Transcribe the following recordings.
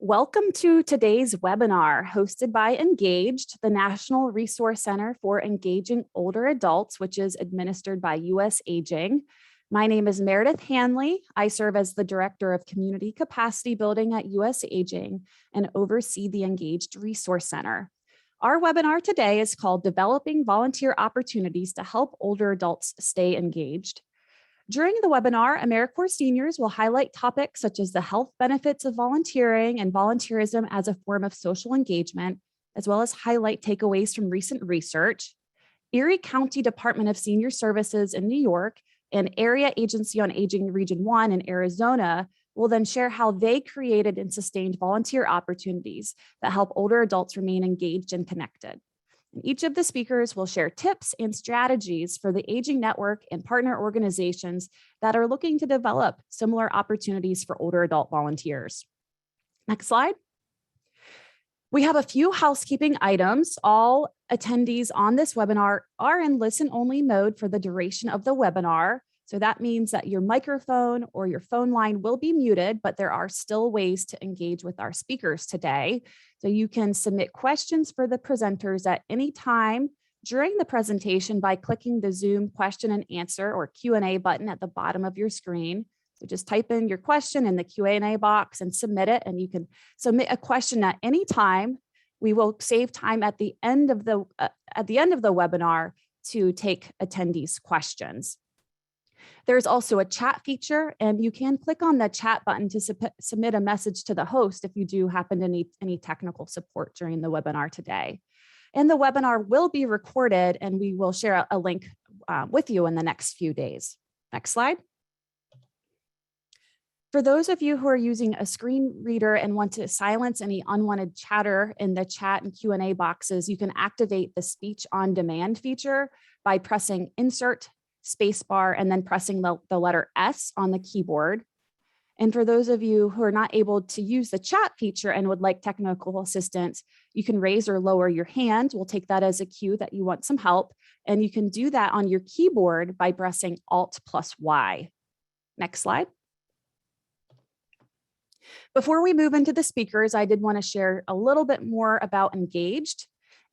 Welcome to today's webinar hosted by Engaged, the National Resource Center for Engaging Older Adults, which is administered by US Aging. My name is Meredith Hanley. I serve as the Director of Community Capacity Building at US Aging and oversee the Engaged Resource Center. Our webinar today is called Developing Volunteer Opportunities to Help Older Adults Stay Engaged. During the webinar, AmeriCorps seniors will highlight topics such as the health benefits of volunteering and volunteerism as a form of social engagement, as well as highlight takeaways from recent research. Erie County Department of Senior Services in New York and Area Agency on Aging Region 1 in Arizona will then share how they created and sustained volunteer opportunities that help older adults remain engaged and connected. Each of the speakers will share tips and strategies for the Aging Network and partner organizations that are looking to develop similar opportunities for older adult volunteers. Next slide. We have a few housekeeping items. All attendees on this webinar are in listen-only mode for the duration of the webinar. So that means that your microphone or your phone line will be muted, but there are still ways to engage with our speakers today. So you can submit questions for the presenters at any time during the presentation by clicking the Zoom question and answer or Q&A button at the bottom of your screen. So just type in your question in the Q&A box and submit it, and you can submit a question at any time. We will save time at the end of the webinar to take attendees' questions. There's also a chat feature, and you can click on the chat button to submit a message to the host if you do happen to need any technical support during the webinar today. And the webinar will be recorded, and we will share a link with you in the next few days. Next slide. For those of you who are using a screen reader and want to silence any unwanted chatter in the chat and Q&A boxes, you can activate the speech on demand feature by pressing Insert spacebar and then pressing the letter S on the keyboard. And for those of you who are not able to use the chat feature and would like technical assistance, you can raise or lower your hand. We'll take that as a cue that you want some help. And you can do that on your keyboard by pressing Alt+Y. Next slide. Before we move into the speakers, I did want to share a little bit more about Engaged.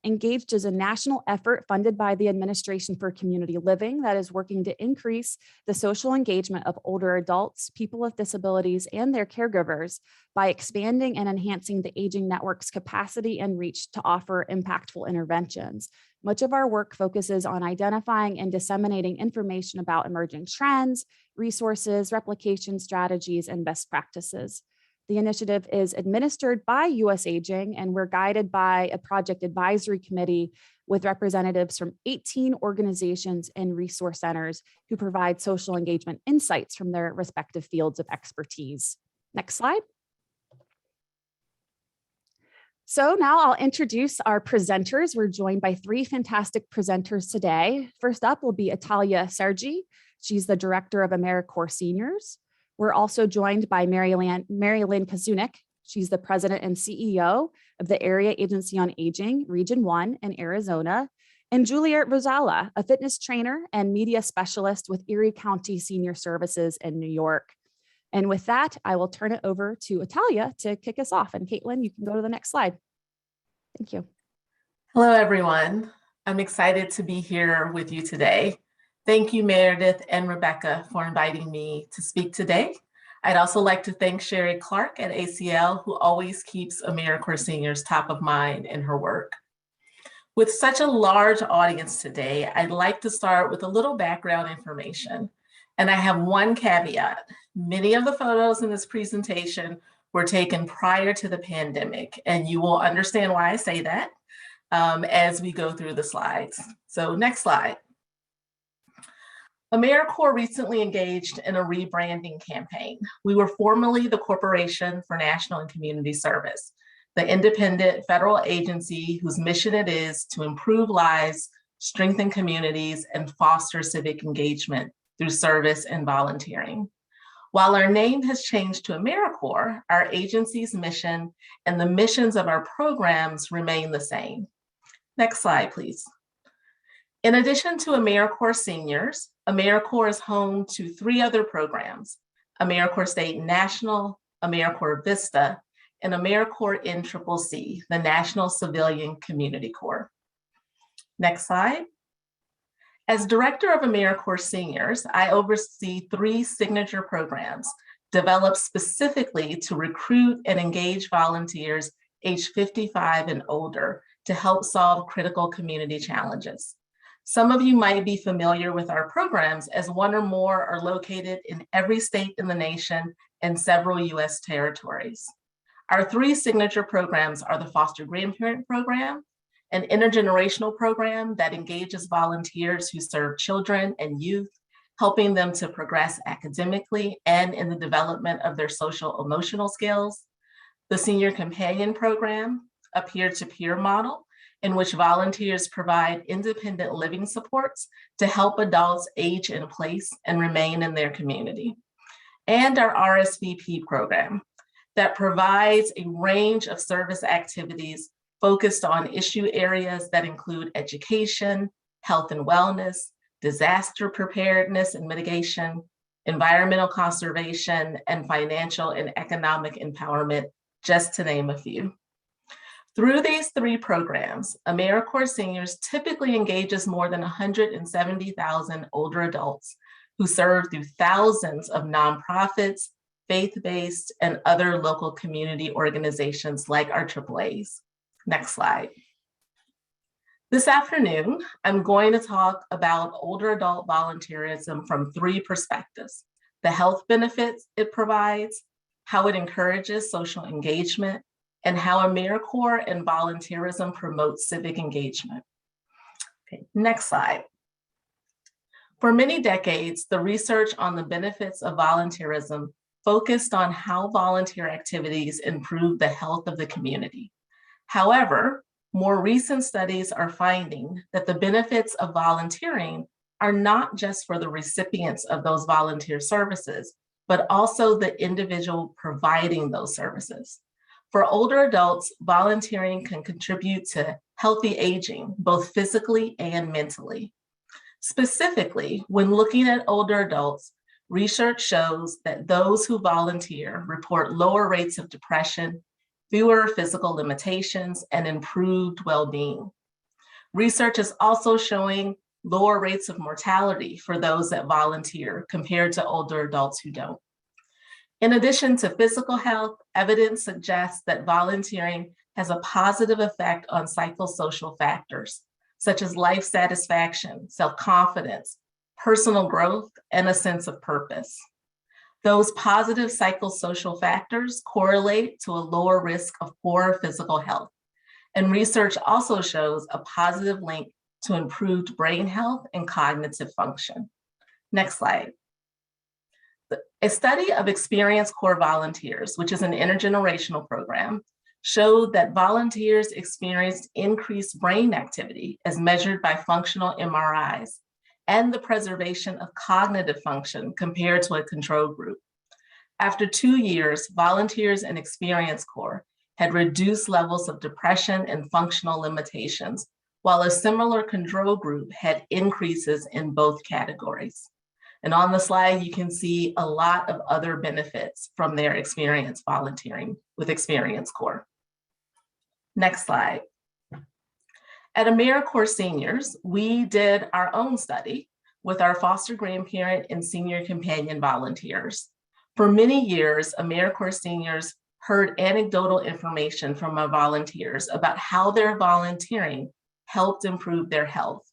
Engaged is a national effort funded by the Administration for Community Living that is working to increase the social engagement of older adults, people with disabilities, and their caregivers by expanding and enhancing the Aging Network's capacity and reach to offer impactful interventions. Much of our work focuses on identifying and disseminating information about emerging trends, resources, replication strategies, and best practices. The initiative is administered by US Aging, and we're guided by a project advisory committee with representatives from 18 organizations and resource centers who provide social engagement insights from their respective fields of expertise. Next slide. So now I'll introduce our presenters. We're joined by three fantastic presenters today. First up will be Italia Sergi. She's the Director of AmeriCorps Seniors. We're also joined by Mary Lynn Kazunik. She's the President and CEO of the Area Agency on Aging, Region 1 in Arizona, and Juliet Rosala, a fitness trainer and media specialist with Erie County Senior Services in New York. And with that, I will turn it over to Italia to kick us off. And Caitlin, you can go to the next slide. Thank you. Hello, everyone. I'm excited to be here with you today. Thank you, Meredith and Rebecca, for inviting me to speak today. I'd also like to thank Sherry Clark at ACL, who always keeps AmeriCorps seniors top of mind in her work. With such a large audience today, I'd like to start with a little background information. And I have one caveat. Many of the photos in this presentation were taken prior to the pandemic, and you will understand why I say that as we go through the slides. So next slide. AmeriCorps recently engaged in a rebranding campaign. We were formerly the Corporation for National and Community Service, the independent federal agency whose mission it is to improve lives, strengthen communities, and foster civic engagement through service and volunteering. While our name has changed to AmeriCorps, our agency's mission and the missions of our programs remain the same. Next slide, please. In addition to AmeriCorps Seniors, AmeriCorps is home to three other programs: AmeriCorps State National, AmeriCorps Vista, and AmeriCorps NCCC, the National Civilian Community Corps. Next slide. As Director of AmeriCorps Seniors, I oversee 3 signature programs developed specifically to recruit and engage volunteers age 55 and older to help solve critical community challenges. Some of you might be familiar with our programs, as 1 or more are located in every state in the nation and several US territories. Our 3 signature programs are the Foster Grandparent Program, an intergenerational program that engages volunteers who serve children and youth, helping them to progress academically and in the development of their social emotional skills. The Senior Companion Program, a peer-to-peer model in which volunteers provide independent living supports to help adults age in place and remain in their community. And our RSVP program that provides a range of service activities focused on issue areas that include education, health and wellness, disaster preparedness and mitigation, environmental conservation, and financial and economic empowerment, just to name a few. Through these 3 programs, AmeriCorps Seniors typically engages more than 170,000 older adults who serve through thousands of nonprofits, faith-based, and other local community organizations like our AAAs. Next slide. This afternoon, I'm going to talk about older adult volunteerism from 3 perspectives: the health benefits it provides, how it encourages social engagement, and how AmeriCorps and volunteerism promotes civic engagement. Okay, next slide. For many decades, the research on the benefits of volunteerism focused on how volunteer activities improve the health of the community. However, more recent studies are finding that the benefits of volunteering are not just for the recipients of those volunteer services, but also the individual providing those services. For older adults, volunteering can contribute to healthy aging, both physically and mentally. Specifically, when looking at older adults, research shows that those who volunteer report lower rates of depression, fewer physical limitations, and improved well-being. Research is also showing lower rates of mortality for those that volunteer compared to older adults who don't. In addition to physical health, evidence suggests that volunteering has a positive effect on psychosocial factors, such as life satisfaction, self-confidence, personal growth, and a sense of purpose. Those positive psychosocial factors correlate to a lower risk of poor physical health. And research also shows a positive link to improved brain health and cognitive function. Next slide. A study of experienced Corps volunteers, which is an intergenerational program, showed that volunteers experienced increased brain activity as measured by functional MRIs and the preservation of cognitive function compared to a control group. After 2 years, volunteers in experienced Corps had reduced levels of depression and functional limitations, while a similar control group had increases in both categories. And on the slide, you can see a lot of other benefits from their experience volunteering with Experienced Corps. Next slide. At AmeriCorps Seniors, we did our own study with our foster grandparent and senior companion volunteers. For many years, AmeriCorps Seniors heard anecdotal information from our volunteers about how their volunteering helped improve their health.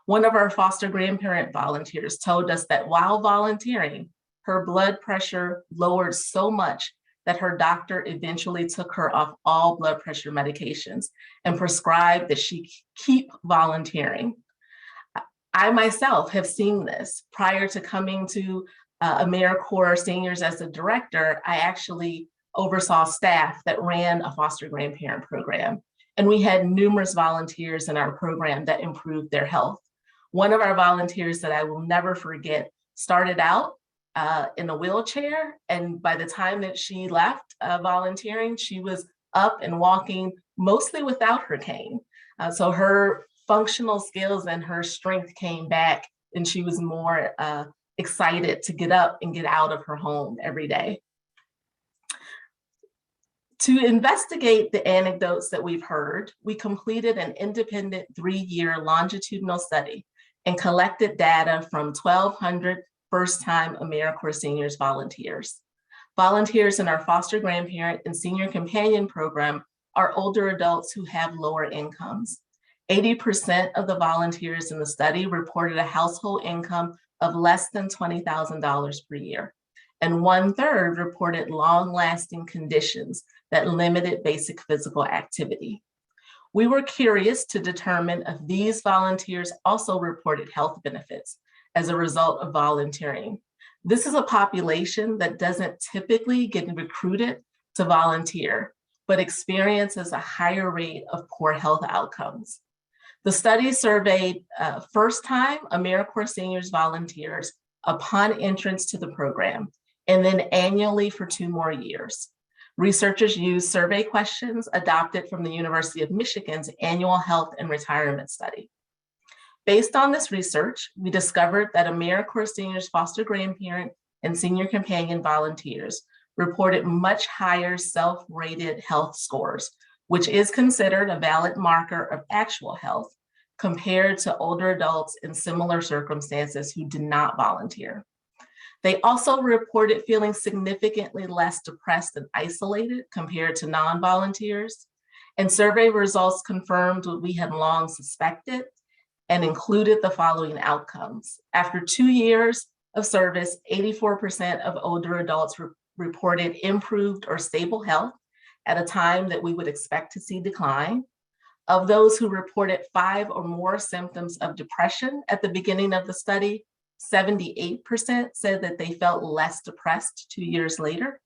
One of our foster grandparent volunteers told us that while volunteering, her blood pressure lowered so much that her doctor eventually took her off all blood pressure medications and prescribed that she keep volunteering. I myself have seen this. Prior to coming to AmeriCorps Seniors as a director, I actually oversaw staff that ran a foster grandparent program. And we had numerous volunteers in our program that improved their health. One of our volunteers that I will never forget started out in a wheelchair, and by the time that she left volunteering, she was up and walking mostly without her cane. So her functional skills and her strength came back, and she was more excited to get up and get out of her home every day. To investigate the anecdotes that we've heard, we completed an independent 3-year longitudinal study and collected data from 1,200 first-time AmeriCorps Seniors volunteers. Volunteers in our foster grandparent and senior companion program are older adults who have lower incomes. 80% of the volunteers in the study reported a household income of less than $20,000 per year, and 1/3 reported long-lasting conditions that limited basic physical activity. We were curious to determine if these volunteers also reported health benefits as a result of volunteering. This is a population that doesn't typically get recruited to volunteer, but experiences a higher rate of poor health outcomes. The study surveyed first-time AmeriCorps Seniors volunteers upon entrance to the program, and then annually for 2 more years. Researchers used survey questions adopted from the University of Michigan's annual health and retirement study. Based on this research, we discovered that AmeriCorps Seniors foster grandparent and senior companion volunteers reported much higher self-rated health scores, which is considered a valid marker of actual health compared to older adults in similar circumstances who did not volunteer. They also reported feeling significantly less depressed and isolated compared to non-volunteers, and survey results confirmed what we had long suspected and included the following outcomes. After 2 years of service, 84% of older adults reported improved or stable health at a time that we would expect to see decline. Of those who reported 5 or more symptoms of depression at the beginning of the study, 78% said that they felt less depressed 2 years later.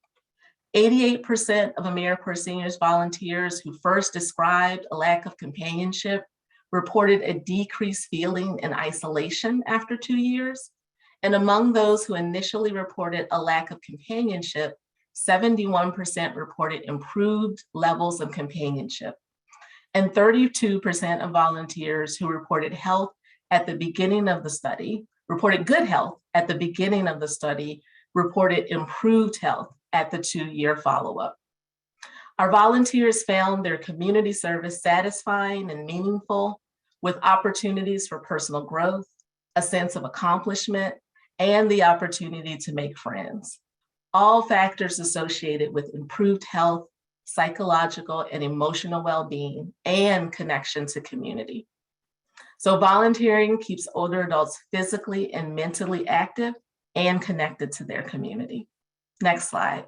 88% of AmeriCorps Seniors volunteers who first described a lack of companionship reported a decreased feeling in isolation after 2 years. And among those who initially reported a lack of companionship, 71% reported improved levels of companionship. And 32% of volunteers who reported health at the beginning of the study, reported good health at the beginning of the study, reported improved health at the 2-year follow-up. Our volunteers found their community service satisfying and meaningful, with opportunities for personal growth, a sense of accomplishment, and the opportunity to make friends. All factors associated with improved health, psychological and emotional well-being, and connection to community. So volunteering keeps older adults physically and mentally active and connected to their community. Next slide.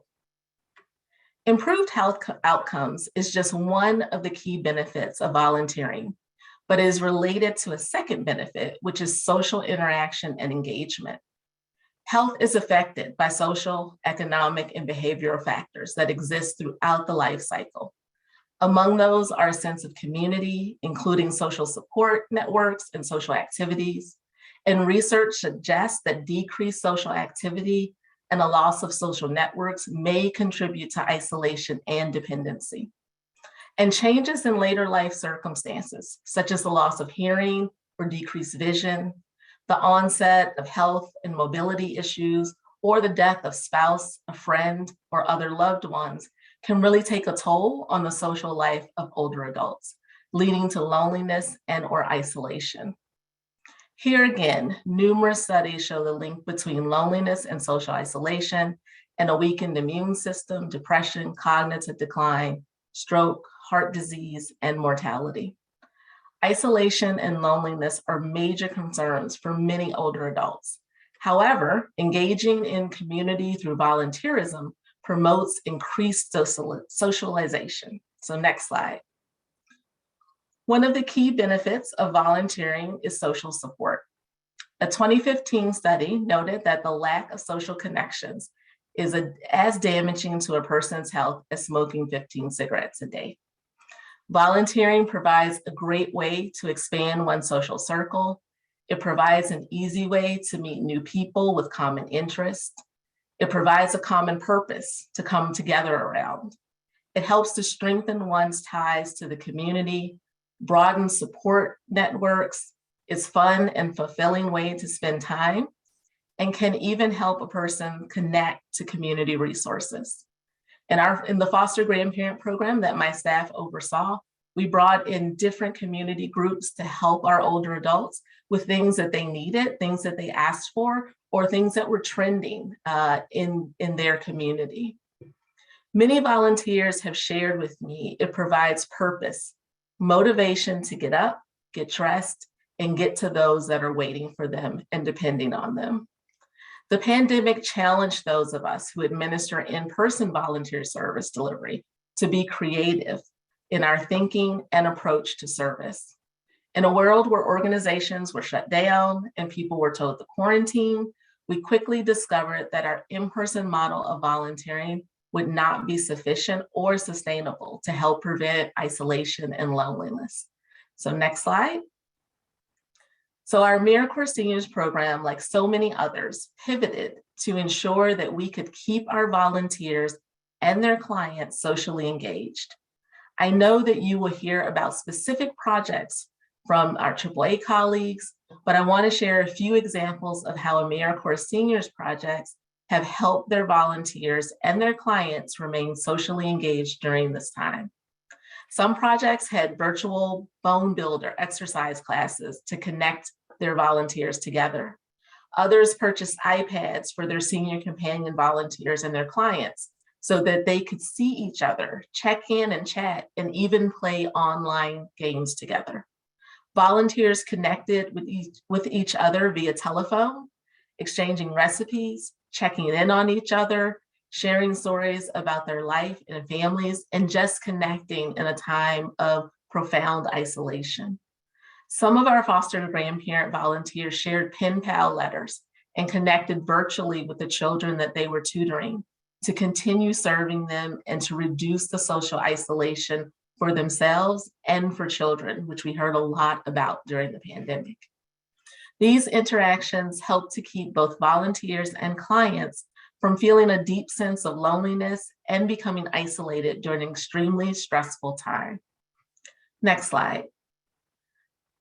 Improved health outcomes is just one of the key benefits of volunteering, but is related to a second benefit, which is social interaction and engagement. Health is affected by social, economic, and behavioral factors that exist throughout the life cycle. Among those are a sense of community, including social support networks and social activities. And research suggests that decreased social activity and a loss of social networks may contribute to isolation and dependency. And changes in later life circumstances, such as the loss of hearing or decreased vision, the onset of health and mobility issues, or the death of spouse, a friend, or other loved ones, can really take a toll on the social life of older adults, leading to loneliness and/or isolation. Here again, numerous studies show the link between loneliness and social isolation and a weakened immune system, depression, cognitive decline, stroke, heart disease, and mortality. Isolation and loneliness are major concerns for many older adults. However, engaging in community through volunteerism promotes increased socialization. So next slide. One of the key benefits of volunteering is social support. A 2015 study noted that the lack of social connections is as damaging to a person's health as smoking 15 cigarettes a day. Volunteering provides a great way to expand one's social circle. It provides an easy way to meet new people with common interests. It provides a common purpose to come together around. It helps to strengthen one's ties to the community, broaden support networks. It's fun and fulfilling way to spend time, and can even help a person connect to community resources. In the foster grandparent program that my staff oversaw, we brought in different community groups to help our older adults with things that they needed, things that they asked for, or things that were trending in their community. Many volunteers have shared with me it provides purpose, motivation to get up, get dressed, and get to those that are waiting for them and depending on them. The pandemic challenged those of us who administer in-person volunteer service delivery to be creative in our thinking and approach to service. In a world where organizations were shut down and people were told to quarantine, we quickly discovered that our in-person model of volunteering would not be sufficient or sustainable to help prevent isolation and loneliness. So next slide. So our AmeriCorps Seniors program, like so many others, pivoted to ensure that we could keep our volunteers and their clients socially engaged. I know that you will hear about specific projects from our AAA colleagues, but I want to share a few examples of how AmeriCorps Seniors projects have helped their volunteers and their clients remain socially engaged during this time. Some projects had virtual bone builder exercise classes to connect their volunteers together. Others purchased iPads for their senior companion volunteers and their clients so that they could see each other, check in and chat, and even play online games together. Volunteers connected with each other via telephone, exchanging recipes, checking in on each other, sharing stories about their life and families, and just connecting in a time of profound isolation. Some of our foster grandparent volunteers shared pen pal letters and connected virtually with the children that they were tutoring to continue serving them and to reduce the social isolation for themselves and for children, which we heard a lot about during the pandemic. These interactions help to keep both volunteers and clients from feeling a deep sense of loneliness and becoming isolated during an extremely stressful time. Next slide.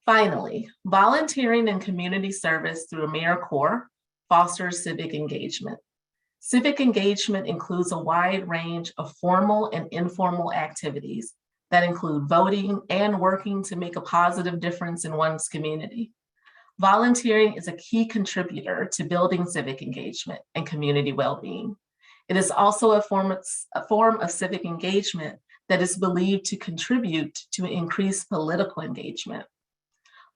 Finally, volunteering and community service through AmeriCorps fosters civic engagement. Civic engagement includes a wide range of formal and informal activities that include voting and working to make a positive difference in one's community. Volunteering is a key contributor to building civic engagement and community well-being. It is also a form of civic engagement that is believed to contribute to increased political engagement.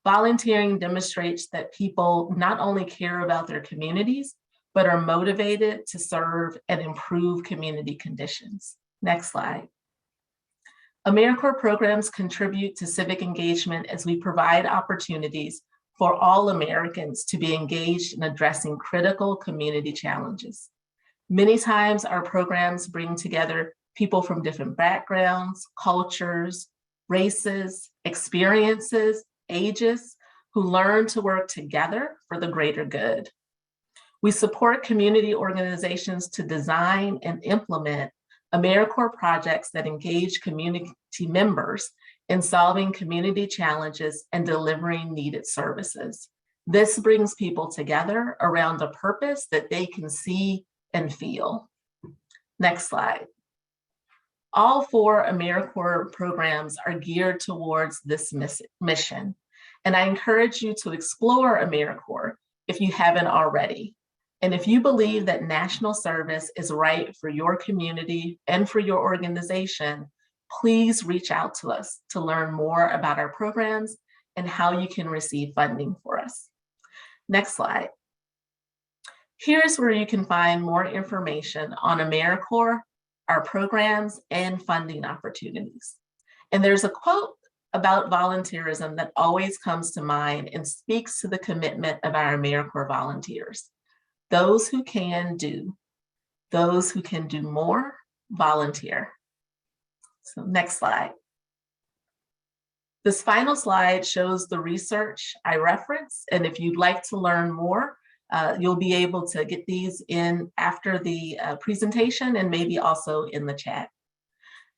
Volunteering demonstrates that people not only care about their communities, but are motivated to serve and improve community conditions. Next slide. AmeriCorps programs contribute to civic engagement as we provide opportunities for all Americans to be engaged in addressing critical community challenges. Many times our programs bring together people from different backgrounds, cultures, races, experiences, ages, who learn to work together for the greater good. We support community organizations to design and implement AmeriCorps projects that engage community members in solving community challenges and delivering needed services. This brings people together around a purpose that they can see and feel. Next slide. All 4 AmeriCorps programs are geared towards this mission, and I encourage you to explore AmeriCorps if you haven't already. And if you believe that national service is right for your community and for your organization, please reach out to us to learn more about our programs and how you can receive funding for us. Next slide. Here's where you can find more information on AmeriCorps, our programs, and funding opportunities. And there's a quote about volunteerism that always comes to mind and speaks to the commitment of our AmeriCorps volunteers. Those who can do, those who can do more, volunteer. So next slide. This final slide shows the research I referenced, and if you'd like to learn more, you'll be able to get these in after the presentation and maybe also in the chat.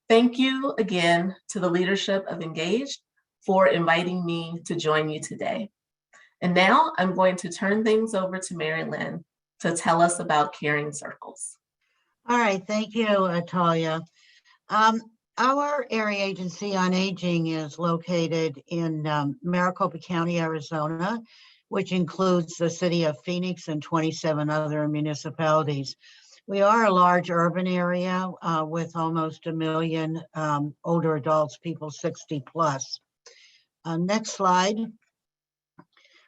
Thank you again to the leadership of Engaged for inviting me to join you today. And now I'm going to turn things over to Mary Lynn to tell us about Caring Circles. All right, thank you, Talia. Um, our area agency on aging is located in Maricopa County, Arizona, which includes the city of Phoenix and 27 other municipalities. We are a large urban area with almost 1 million older adults, people 60 plus. Next slide.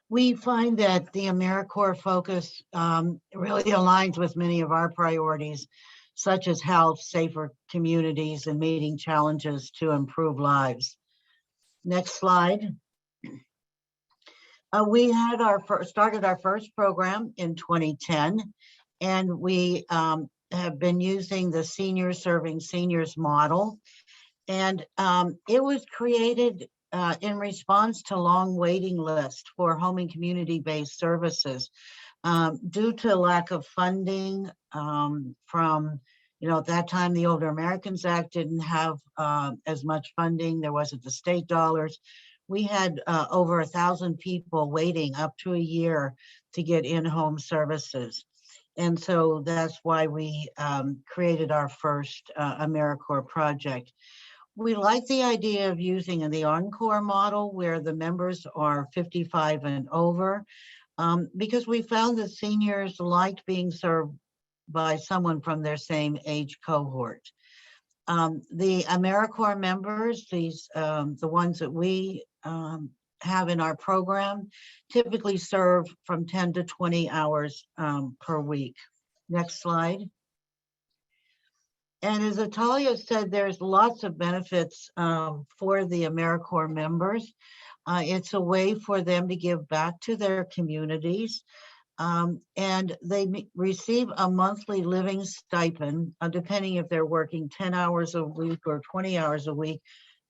We find that the AmeriCorps focus really aligns with many of our priorities, such as health, safer communities, and meeting challenges to improve lives. Next slide. We had started our first program in 2010, and we have been using the seniors serving seniors model. And it was created in response to long waiting lists for home and community-based services due to lack of funding from, at that time, the Older Americans Act didn't have as much funding. There wasn't the state dollars. We had over 1,000 people waiting up to a year to get in-home services. And so that's why we created our first AmeriCorps project. We like the idea of using the Encore model where the members are 55 and over because we found that seniors liked being served by someone from their same age cohort. The AmeriCorps members, the ones that we have in our program, typically serve from 10 to 20 hours per week. Next slide. And as Atalia said, there's lots of benefits for the AmeriCorps members. It's a way for them to give back to their communities. And they receive a monthly living stipend, depending if they're working 10 hours a week or 20 hours a week.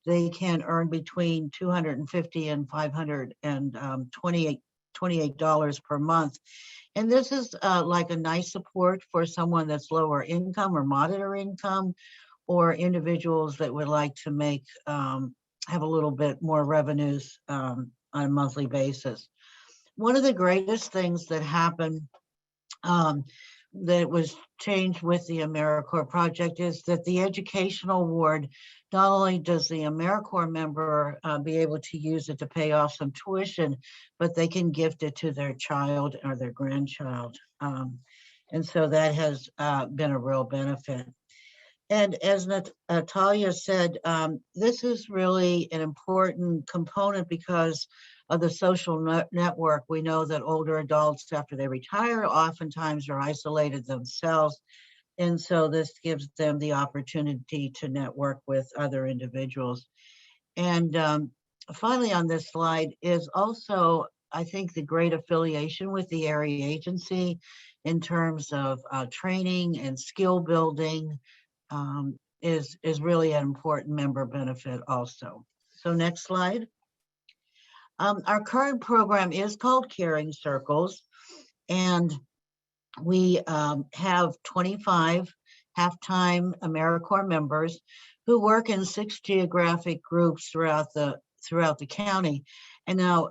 They can earn between $250 and $528 per month. And this is like a nice support for someone that's lower income or moderate income, or individuals that would like to have a little bit more revenues on a monthly basis. One of the greatest things that happened that was changed with the AmeriCorps project is that the educational award, not only does the AmeriCorps member be able to use it to pay off some tuition, but they can gift it to their child or their grandchild. And so that has been a real benefit. And as Natalia said, this is really an important component because of the social network. We know that older adults, after they retire, oftentimes are isolated themselves. And so this gives them the opportunity to network with other individuals. And finally on this slide is also, I think, the great affiliation with the Erie agency in terms of training and skill building is really an important member benefit also. So next slide. Our current program is called Caring Circles, and we have 25 half-time AmeriCorps members who work in 6 geographic groups throughout the county. And now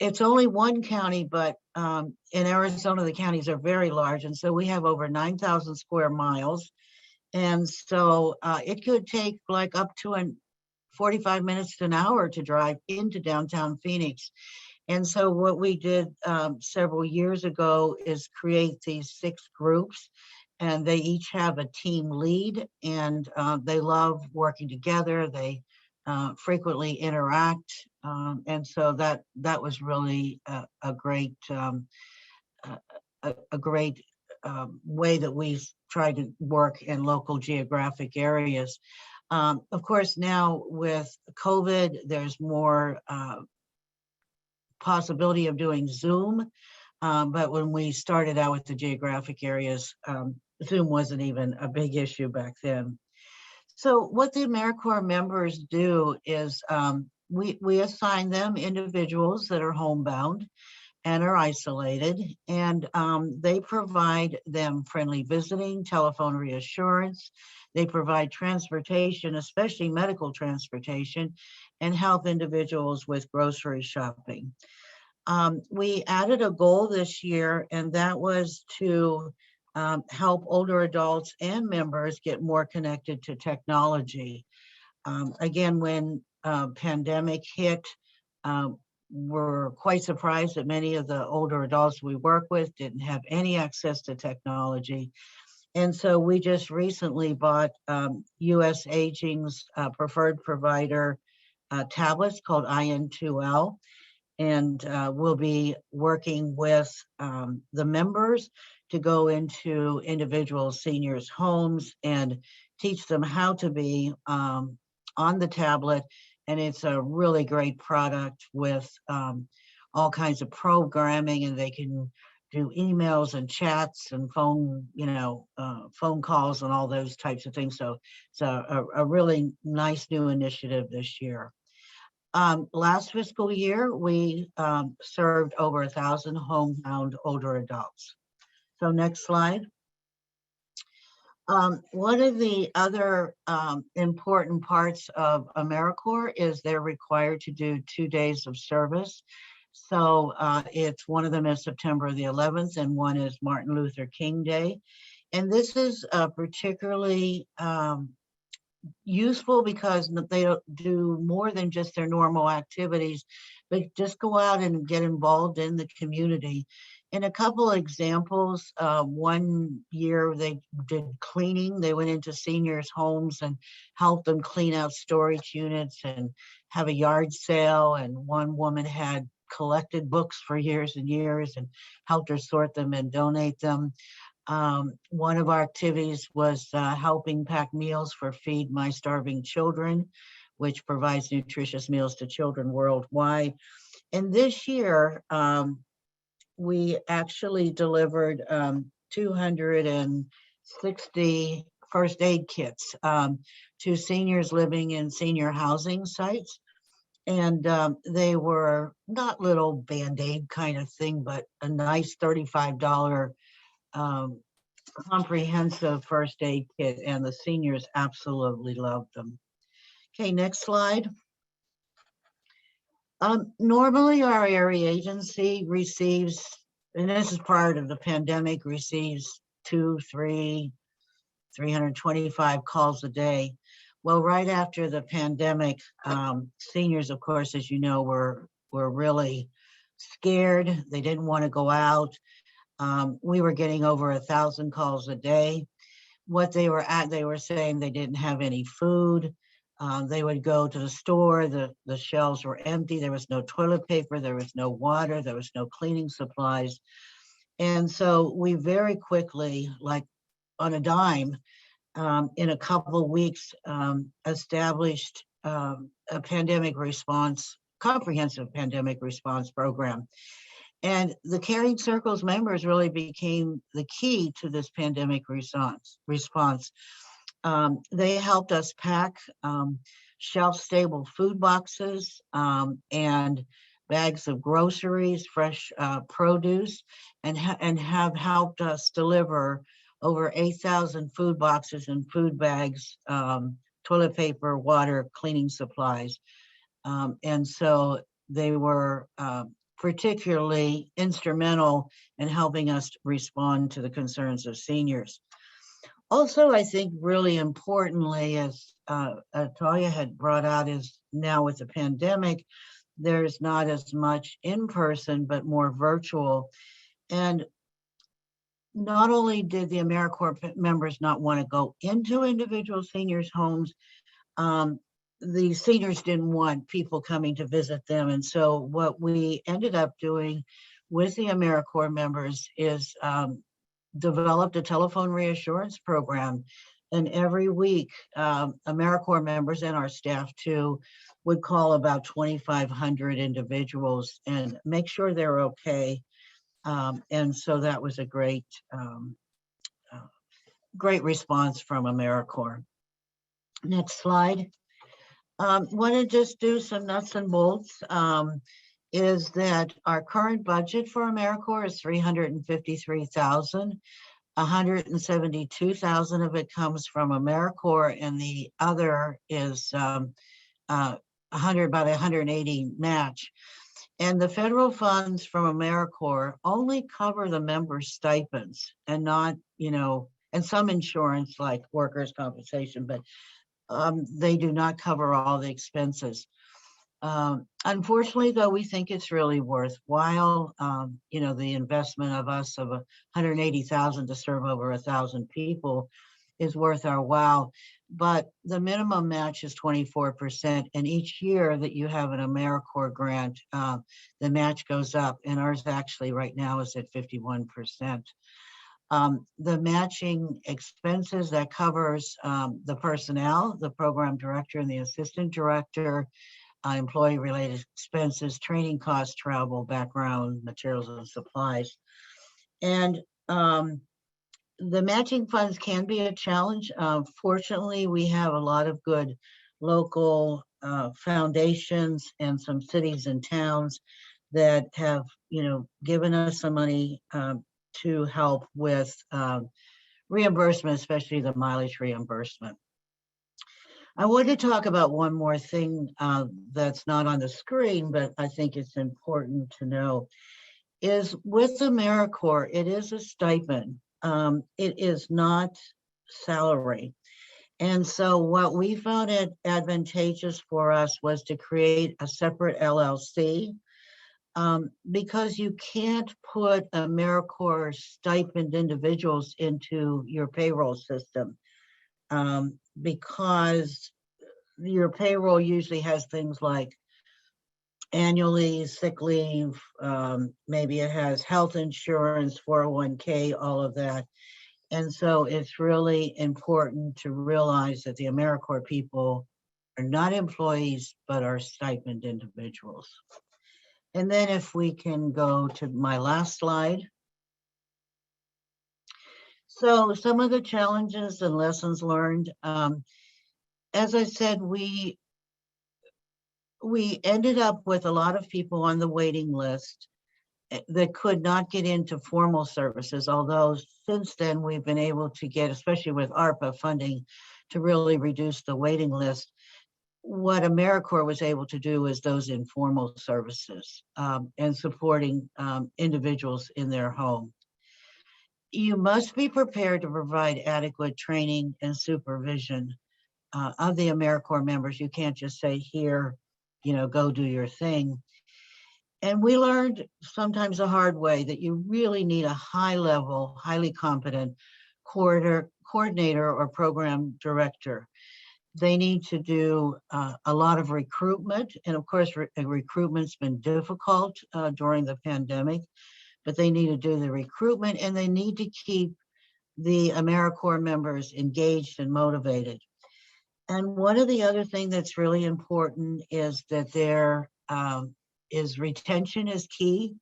it's only one county, but in Arizona, the counties are very large. And so we have over 9,000 square miles. And so it could take like up to 45 minutes to an hour to drive into downtown Phoenix. And so what we did several years ago is create these 6 groups, and they each have a team lead, and they love working together. They frequently interact. And so that was really a great way that we try to work in local geographic areas. Of course, now with COVID, there's more possibility of doing Zoom. But when we started out with the geographic areas, Zoom wasn't even a big issue back then. So what the AmeriCorps members do is we assign them individuals that are homebound and are isolated, and they provide them friendly visiting, telephone reassurance. They provide transportation, especially medical transportation, and help individuals with grocery shopping. We added a goal this year, and that was to help older adults and members get more connected to technology. Again, when pandemic hit, we're quite surprised that many of the older adults we work with didn't have any access to technology. And so we just recently bought US Aging's preferred provider tablets called IN2L. And we'll be working with the members to go into individual seniors' homes and teach them how to be on the tablet. And it's a really great product with all kinds of programming, and they can do emails and chats and phone, phone calls and all those types of things. So it's a really nice new initiative this year. Last fiscal year, we served over 1,000 homebound older adults. So next slide. One of the other important parts of AmeriCorps is they're required to do 2 days of service. So it's one of them is September the 11th and one is Martin Luther King Day. And this is particularly useful because they don't do more than just their normal activities, but just go out and get involved in the community. In a couple of examples, one year they did cleaning. They went into seniors' homes and helped them clean out storage units and have a yard sale. And one woman had collected books for years and years and helped her sort them and donate them. One of our activities was helping pack meals for Feed My Starving Children, which provides nutritious meals to children worldwide. And this year, we actually delivered 260 first aid kits to seniors living in senior housing sites. And they were not little Band-Aid kind of thing, but a nice $35 comprehensive first aid kit, and the seniors absolutely loved them. Okay, next slide. Normally our area agency receives, and this is part of the pandemic, receives 325 calls a day. Well, right after the pandemic, seniors, of course, as you know, were really scared. They didn't want to go out. We were getting over 1,000 calls a day. What they were saying they didn't have any food. They would go to the store, the shelves were empty. There was no toilet paper, there was no water, there was no cleaning supplies. And so we very quickly, like on a dime, in a couple of weeks, established a comprehensive pandemic response program. And the Caring Circles members really became the key to this pandemic response. They helped us pack shelf-stable food boxes and bags of groceries, fresh produce, and have helped us deliver over 8,000 food boxes and food bags, toilet paper, water, cleaning supplies. And so they were particularly instrumental in helping us respond to the concerns of seniors. Also, I think really importantly, as Talia had brought out, is now with the pandemic, there's not as much in person, but more virtual. And not only did the AmeriCorps members not want to go into individual seniors' homes, the seniors didn't want people coming to visit them. And so what we ended up doing with the AmeriCorps members is developed a telephone reassurance program. And every week, AmeriCorps members and our staff too would call about 2,500 individuals and make sure they're okay. And so that was a great response from AmeriCorps. Next slide. Want to just do some nuts and bolts. Is that our current budget for AmeriCorps is $353,000. 172,000 of it comes from AmeriCorps, and the other is about 180 match. And the federal funds from AmeriCorps only cover the members' stipends and not, and some insurance like workers' compensation, but they do not cover all the expenses. Unfortunately, though, we think it's really worthwhile. The investment of us of 180,000 to serve over 1,000 people is worth our while. But the minimum match is 24%, and each year that you have an AmeriCorps grant, the match goes up, and ours actually right now is at 51%. The matching expenses that covers the personnel, the program director and the assistant director, employee-related expenses, training costs, travel, background, materials and supplies. And the matching funds can be a challenge. Fortunately, we have a lot of good local foundations and some cities and towns that have, given us some money to help with reimbursement, especially the mileage reimbursement. I want to talk about one more thing that's not on the screen, but I think it's important to know, is with AmeriCorps, it is a stipend. It is not salary. And so what we found it advantageous for us was to create a separate LLC, because you can't put AmeriCorps stipend individuals into your payroll system, because your payroll usually has things like annual leave, sick leave, maybe it has health insurance, 401k, all of that. And so it's really important to realize that the AmeriCorps people are not employees, but are stipend individuals. And then if we can go to my last slide. So some of the challenges and lessons learned. As I said, we ended up with a lot of people on the waiting list that could not get into formal services, although since then we've been able to get, especially with ARPA funding, to really reduce the waiting list. What AmeriCorps was able to do is those informal services and supporting individuals in their home. You must be prepared to provide adequate training and supervision of the AmeriCorps members. You can't just say, here, go do your thing. And we learned sometimes the hard way that you really need a high level, highly competent coordinator or program director. They need to do a lot of recruitment. And of course, recruitment's been difficult during the pandemic, but they need to do the recruitment, and they need to keep the AmeriCorps members engaged and motivated. And one of the other things that's really important is that there is retention is key.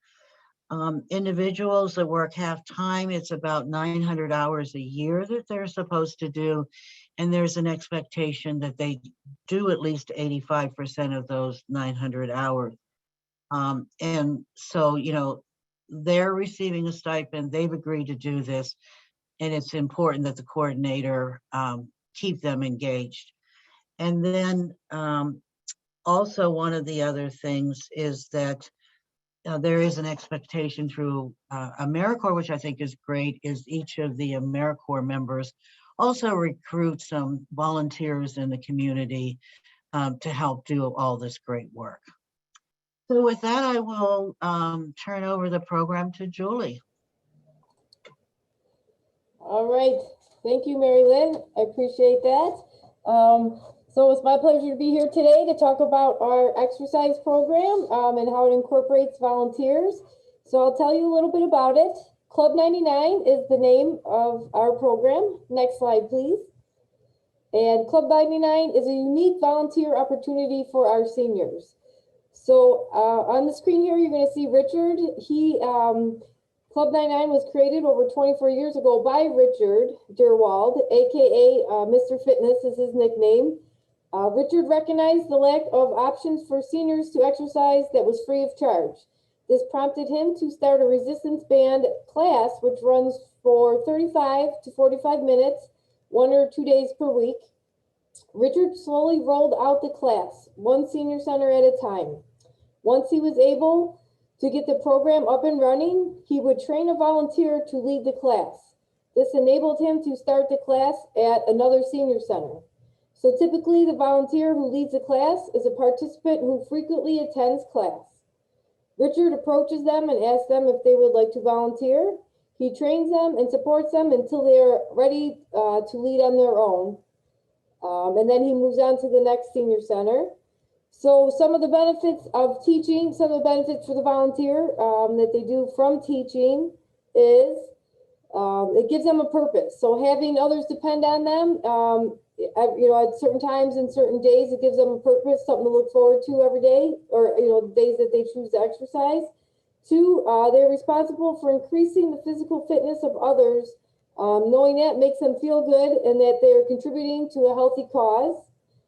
Individuals that work half-time, it's about 900 hours a year that they're supposed to do. And there's an expectation that they do at least 85% of those 900 hours. And so, they're receiving a stipend, they've agreed to do this, and it's important that the coordinator keep them engaged. And then also one of the other things is that there is an expectation through AmeriCorps, which I think is great, is each of the AmeriCorps members also recruit some volunteers in the community to help do all this great work. So with that, I will turn over the program to Julie. All right, thank you, Mary Lynn. I appreciate that. So it's my pleasure to be here today to talk about our exercise program and how it incorporates volunteers. So I'll tell you a little bit about it. Club 99 is the name of our program. Next slide, please. And Club 99 is a unique volunteer opportunity for our seniors. So on the screen here, you're going to see Richard. Club 99 was created over 24 years ago by Richard Derwald, aka Mr. Fitness is his nickname. Richard recognized the lack of options for seniors to exercise that was free of charge. This prompted him to start a resistance band class, which runs for 35 to 45 minutes, 1 or 2 days per week. Richard slowly rolled out the class, one senior center at a time. Once he was able to get the program up and running, he would train a volunteer to lead the class. This enabled him to start the class at another senior center. So typically the volunteer who leads the class is a participant who frequently attends class. Richard approaches them and asks them if they would like to volunteer. He trains them and supports them until they are ready to lead on their own. And then he moves on to the next senior center. So some of the benefits of teaching, some of the benefits for the volunteer that they do from teaching is it gives them a purpose. So having others depend on them, at certain times and certain days, it gives them a purpose, something to look forward to every day, or, days that they choose to exercise. Two, they're responsible for increasing the physical fitness of others. Knowing that makes them feel good and that they're contributing to a healthy cause.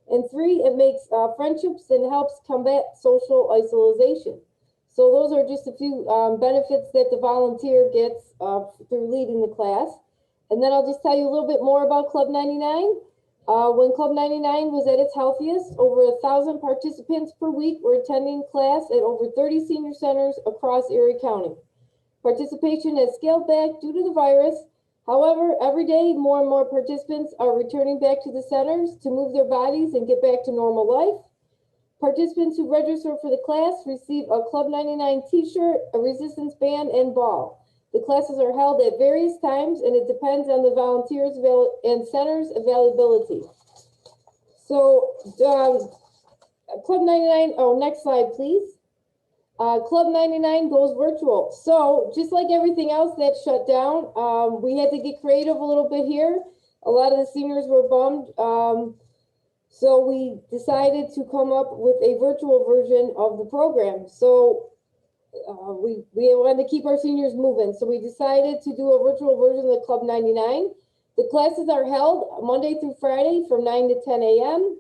And three, it makes friendships and helps combat social isolation. So those are just a few benefits that the volunteer gets through leading the class. And then I'll just tell you a little bit more about Club 99. When Club 99 was at its healthiest, over 1,000 participants per week were attending class at over 30 senior centers across Erie County. Participation has scaled back due to the virus. However, every day more and more participants are returning back to the centers to move their bodies and get back to normal life. Participants who register for the class receive a Club 99 t-shirt, a resistance band, and ball. The classes are held at various times and it depends on the volunteers and centers availability. So Club 99, next slide, please. Club 99 goes virtual. So just like everything else that shut down, we had to get creative a little bit here. A lot of the seniors were bummed. So we decided to come up with a virtual version of the program. So we wanted to keep our seniors moving. So we decided to do a virtual version of the Club 99. The classes are held Monday through Friday from 9 to 10 a.m.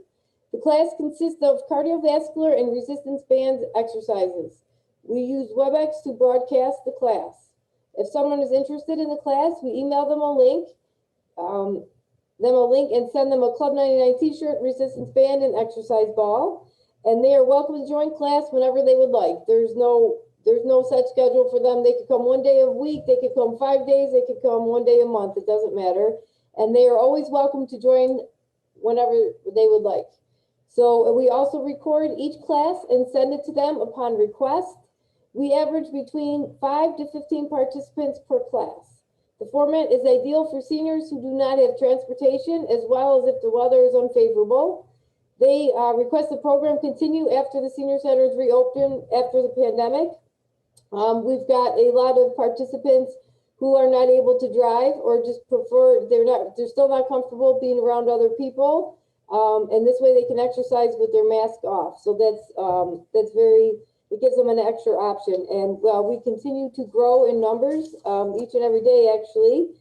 The class consists of cardiovascular and resistance band exercises. We use WebEx to broadcast the class. If someone is interested in the class, we email them a link, and send them a Club 99 t-shirt, resistance band, and exercise ball. And they are welcome to join class whenever they would like. There's no set schedule for them. They could come one day a week, they could come 5 days, they could come one day a month, it doesn't matter. And they are always welcome to join whenever they would like. So we also record each class and send it to them upon request. We average between 5 to 15 participants per class. The format is ideal for seniors who do not have transportation, as well as if the weather is unfavorable. They request the program continue after the senior centers reopen after the pandemic. We've got a lot of participants who are not able to drive or just prefer, they're still not comfortable being around other people. And this way they can exercise with their mask off. So it gives them an extra option. And we continue to grow in numbers each and every day, actually.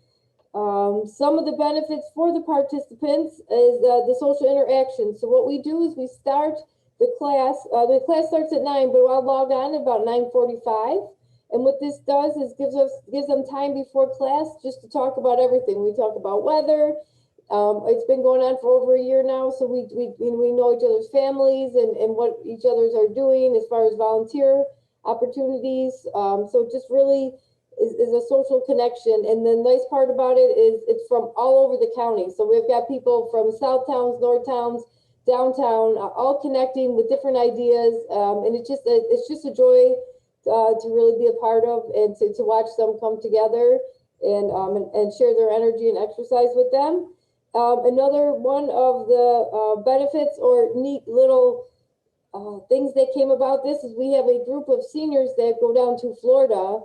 Some of the benefits for the participants is the social interaction. So what we do is we start the class starts at 9, but I'll log on at about 9:45. And what this does is gives them time before class just to talk about everything. We talk about weather. It's been going on for over a year now, so we know each other's families and what each others are doing as far as volunteer opportunities. So it just really is a social connection. And the nice part about it is it's from all over the county. So we've got people from South Towns, North Towns, downtown, all connecting with different ideas. And it's just a joy to really be a part of and to watch them come together and share their energy and exercise with them. Another one of the benefits or neat little things that came about this is we have a group of seniors that go down to Florida,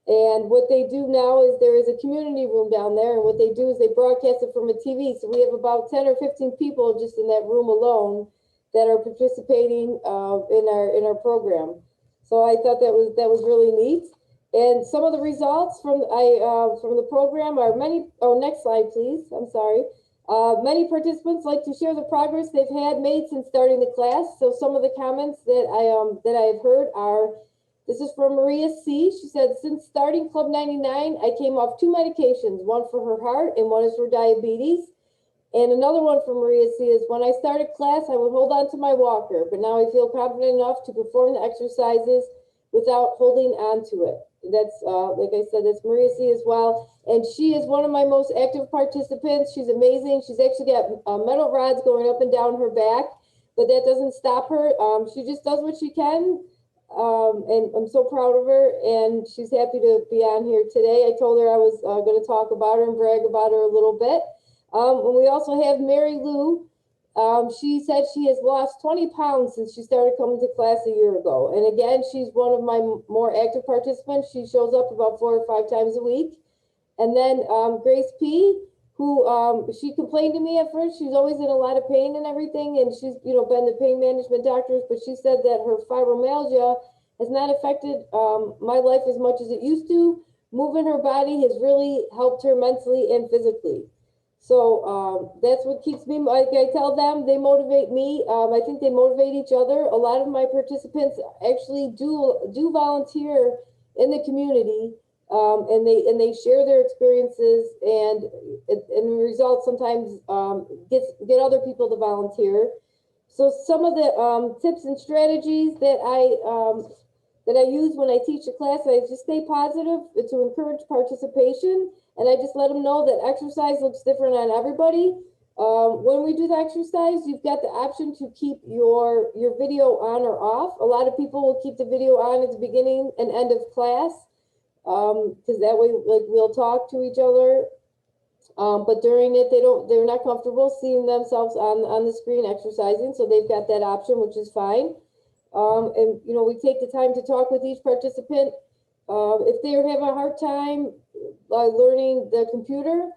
and what they do now is there is a community room down there, and what they do is they broadcast it from a TV. So we have about 10 or 15 people just in that room alone that are participating in our program. So I thought that was really neat. And some of the results from the program are many. Oh, next slide, please. I'm sorry. Many participants like to share the progress they've made since starting the class. So some of the comments that I have heard are, this is from Maria C. She said, since starting Club 99, I came off 2 medications, one for her heart and one is for diabetes. And another one from Maria C is, when I started class, I would hold on to my walker, but now I feel confident enough to perform the exercises without holding on to it. That's, like I said, that's Maria C as well. And she is one of my most active participants. She's amazing. She's actually got metal rods going up and down her back, but that doesn't stop her. She just does what she can. And I'm so proud of her, and she's happy to be on here today. I told her I was going to talk about her and brag about her a little bit. And we also have Mary Lou. She said she has lost 20 pounds since she started coming to class a year ago. And again, she's one of my more active participants. She shows up about 4 or 5 times a week. And then Grace P, who she complained to me at first. She's always in a lot of pain and everything. And she's, you know, been the pain management doctors, but she said that her fibromyalgia has not affected my life as much as it used to. Moving her body has really helped her mentally and physically. So that's what keeps me, like I tell them, they motivate me. I think they motivate each other. A lot of my participants actually do volunteer in the community, and they share their experiences, and the result sometimes get other people to volunteer. So some of the tips and strategies that I use when I teach a class, I just stay positive to encourage participation. And I just let them know that exercise looks different on everybody. When we do the exercise, you've got the option to keep your video on or off. A lot of people will keep the video on at the beginning and end of class, because that way, like, we'll talk to each other. But during it, they're not comfortable seeing themselves on the screen exercising, so they've got that option, which is fine. And you know, we take the time to talk with each participant. If they have a hard time learning the computer,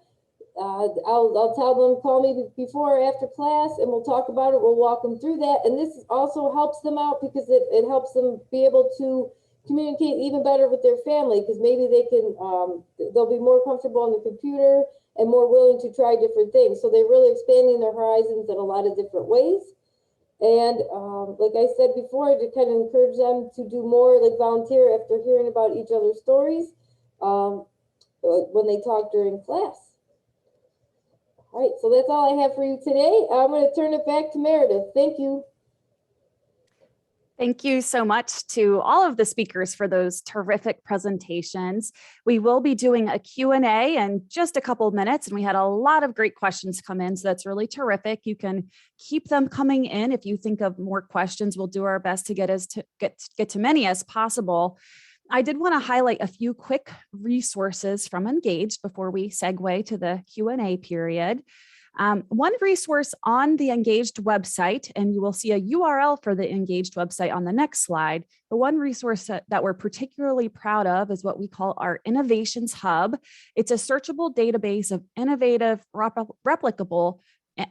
I'll tell them, call me before or after class, and we'll talk about it. We'll walk them through that. And this also helps them out because it helps them be able to communicate even better with their family, because maybe they'll be more comfortable on the computer and more willing to try different things. So they're really expanding their horizons in a lot of different ways. And like I said before, to kind of encourage them to do more, like volunteer after hearing about each other's stories when they talk during class. All right, so that's all I have for you today. I'm going to turn it back to Meredith. Thank you. Thank you so much to all of the speakers for those terrific presentations. We will be doing a Q&A in just a couple of minutes, and we had a lot of great questions come in, so that's really terrific. You can keep them coming in. If you think of more questions, we'll do our best to get to many as possible. I did want to highlight a few quick resources from Engaged before we segue to the Q&A period. One resource on the Engaged website, and you will see a URL for the Engaged website on the next slide. The one resource that we're particularly proud of is what we call our Innovations Hub. It's a searchable database of innovative, replicable,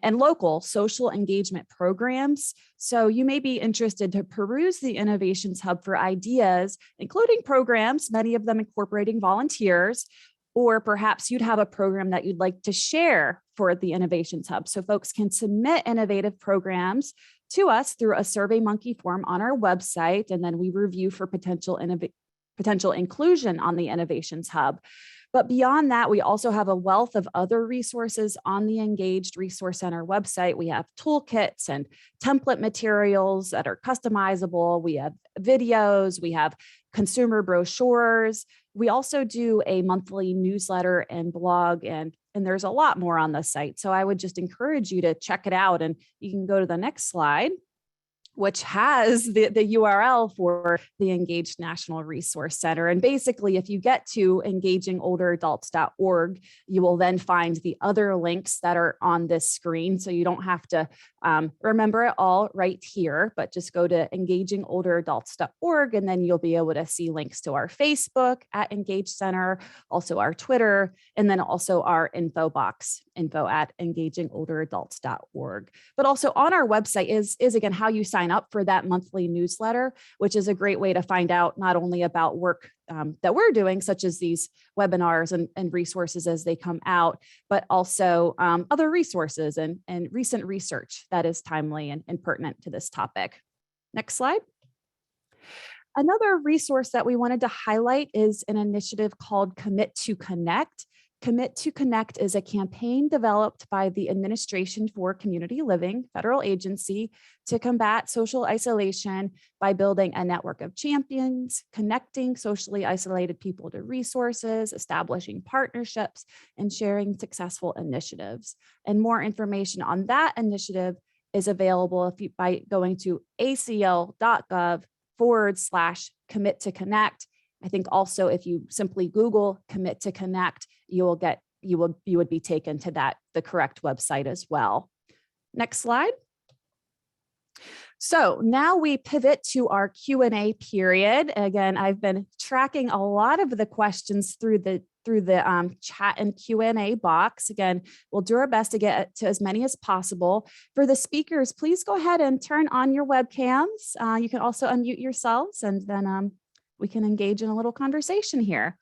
and local social engagement programs. So you may be interested to peruse the Innovations Hub for ideas, including programs, many of them incorporating volunteers, or perhaps you'd have a program that you'd like to share for the Innovations Hub. So folks can submit innovative programs to us through a SurveyMonkey form on our website, and then we review for potential inclusion on the Innovations Hub. But beyond that, we also have a wealth of other resources on the Engaged Resource Center website. We have toolkits and template materials that are customizable. We have videos, we have consumer brochures. We also do a monthly newsletter and blog, and there's a lot more on the site. So I would just encourage you to check it out, and you can go to the next slide, which has the URL for the Engaged National Resource Center. And basically, if you get to engagingolderadults.org, you will then find the other links that are on this screen. So you don't have to remember it all right here, but just go to engagingolderadults.org, and then you'll be able to see links to our Facebook at Engaged Center, also our Twitter, and then also our info box, info@engagingolderadults.org. But also on our website is again how you sign up for that monthly newsletter, which is a great way to find out not only about work that we're doing, such as these webinars and resources as they come out, but also other resources and recent research that is timely and pertinent to this topic. Next slide. Another resource that we wanted to highlight is an initiative called Commit to Connect. Commit to Connect is a campaign developed by the Administration for Community Living, federal agency, to combat social isolation by building a network of champions, connecting socially isolated people to resources, establishing partnerships, and sharing successful initiatives. And more information on that initiative is available by going to acl.gov/commit to connect. I think also if you simply Google Commit to Connect, you would be taken to the correct website as well. Next slide. So now we pivot to our Q&A period. Again, I've been tracking a lot of the questions through the chat and Q&A box. Again, we'll do our best to get to as many as possible. For the speakers, please go ahead and turn on your webcams. You can also unmute yourselves, and then we can engage in a little conversation here.